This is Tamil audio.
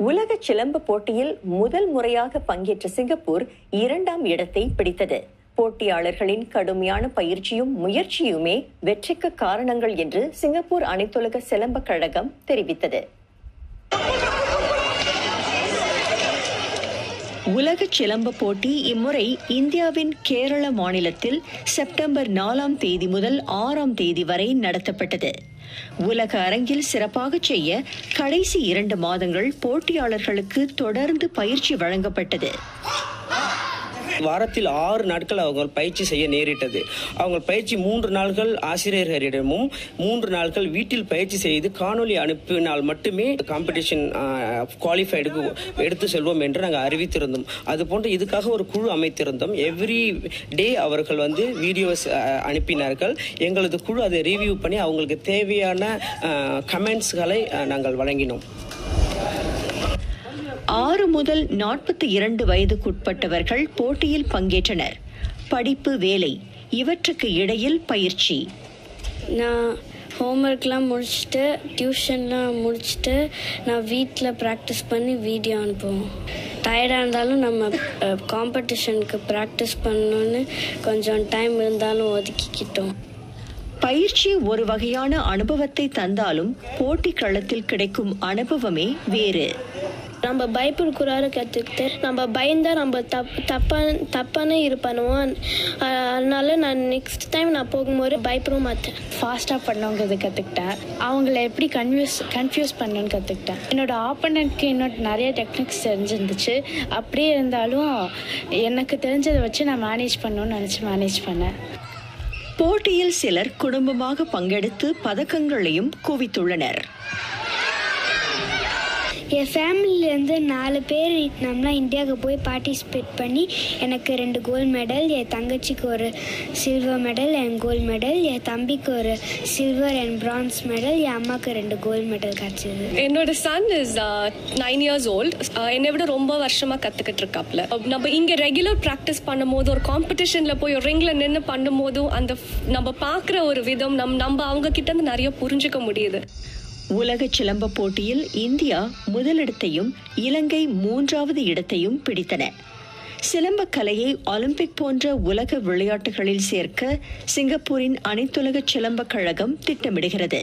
உலக சிலம்ப போட்டியில் முதல் முறையாக பங்கேற்ற சிங்கப்பூர் 2ஆம் இடத்தை பிடித்தது. போட்டியாளர்களின் கடுமையான பயிற்சியும் முயற்சியுமே வெற்றிக்கு காரணங்கள் என்று சிங்கப்பூர் அனைத்துலக சிலம்ப கழகம் தெரிவித்தது. உலக சிலம்ப போட்டி இம்முறை இந்தியாவின் கேரள மாநிலத்தில் செப்டம்பர் 4ஆம் தேதி முதல் 6ஆம் தேதி வரை நடத்தப்பட்டது. உலக அரங்கில் சிறப்பாக செய்ய கடைசி 2 மாதங்கள் போட்டியாளர்களுக்கு தொடர்ந்து பயிற்சி வழங்கப்பட்டது. வாரத்தில் 6 நாட்கள் அவங்க பயிற்சி செய்ய நேரிட்டது. அவங்க பயிற்சி 3 நாட்கள் ஆசிரியர்களிடமும் 3 நாட்கள் வீட்டில் பயிற்சி செய்து காணொலி அனுப்பினால் மட்டுமே காம்படிஷன் குவாலிஃபைடுக்கு எடுத்து செல்வோம் என்று நாங்கள் அறிவித்திருந்தோம். அதுபோன்று இதுக்காக ஒரு குழு அமைத்திருந்தோம். எவ்ரி டே அவர்கள் வீடியோஸ் அனுப்பினார்கள். எங்களது குழு அதை ரிவ்யூ பண்ணி அவங்களுக்கு தேவையான கமெண்ட்ஸ்களை நாங்கள் வழங்கினோம். 6 முதல் 42 வயதுக்குட்பட்டவர்கள் போட்டியில் பங்கேற்றனர். படிப்பு, வேலை இவற்றுக்கு இடையில் பயிற்சி. நான் ஹோம்ஒர்க்லாம் முடிச்சுட்டு டியூஷன்லாம் முடிச்சுட்டு நான் வீட்டில் ப்ராக்டிஸ் பண்ணி வீடியோ அனுப்புவோம். டயர்டாக இருந்தாலும் நம்ம காம்படிஷனுக்கு ப்ராக்டிஸ் பண்ணணுன்னு கொஞ்சம் டைம் இருந்தாலும் ஒதுக்கிக்கிட்டோம். பயிற்சி ஒரு வகையான அனுபவத்தை தந்தாலும் போட்டி களத்தில் கிடைக்கும் அனுபவமே வேறு. நம்ம பயப்படக்கூடாது கற்றுக்கிட்டு நம்ம பயந்தா நம்ம தப்பான இது பண்ணுவோம். அதனால நான் நெக்ஸ்ட் டைம் நான் போகும்போது பயப்பட மாட்டேன். ஃபாஸ்ட்டாக பண்ணவங்கிறது கற்றுக்கிட்டேன். அவங்கள எப்படி கன்ஃபியூஸ் பண்ணணும்னு கற்றுக்கிட்டேன். என்னோட ஆப்போனண்ட்க்கு இன்னொரு நிறைய டெக்னிக்ஸ் தெரிஞ்சிருந்துச்சு. அப்படியே இருந்தாலும் எனக்கு தெரிஞ்சதை வச்சு நான் மேனேஜ் பண்ணணும்னு நினச்சி மேனேஜ் பண்ணேன். போட்டியில் சிலர் குடும்பமாக பங்கெடுத்து பதக்கங்களையும் குவித்துள்ளனர். என் ஃபேமிலியிலேருந்து 4 பேர் நம்மளாம் இந்தியாவுக்கு போய் பார்ட்டிசிபேட் பண்ணி எனக்கு 2 கோல்டு மெடல், என் தங்கச்சிக்கு ஒரு silver medal and gold medal, என் தம்பிக்கு ஒரு சில்வர் அண்ட் பிரான்ஸ் மெடல், என் அம்மாவுக்கு 2 கோல்டு மெடல் கிடச்சிது. என்னோட சன் இஸ் 9 years old. என்னை விட ரொம்ப வருஷமாக கற்றுக்கிட்டு இருக்காப்புல. நம்ம இங்கே ரெகுலர் ப்ராக்டிஸ் பண்ணும் போது ஒரு காம்படிஷனில் போய் ஒரு ரிங்கில் நின்று பண்ணும் போதும் அந்த நம்ம பார்க்குற ஒரு விதம் நம்ம அவங்க கிட்ட இருந்து நிறைய புரிஞ்சுக்க முடியுது. உலக சிலம்ப போட்டியில் இந்தியா முதலிடத்தையும் இலங்கை 3வது இடத்தையும் பிடித்தன. சிலம்ப கலையை ஒலிம்பிக் போன்ற உலக விளையாட்டுகளில் சேர்க்க சிங்கப்பூரின் அனைத்துலக சிலம்ப கழகம் திட்டமிடுகிறது.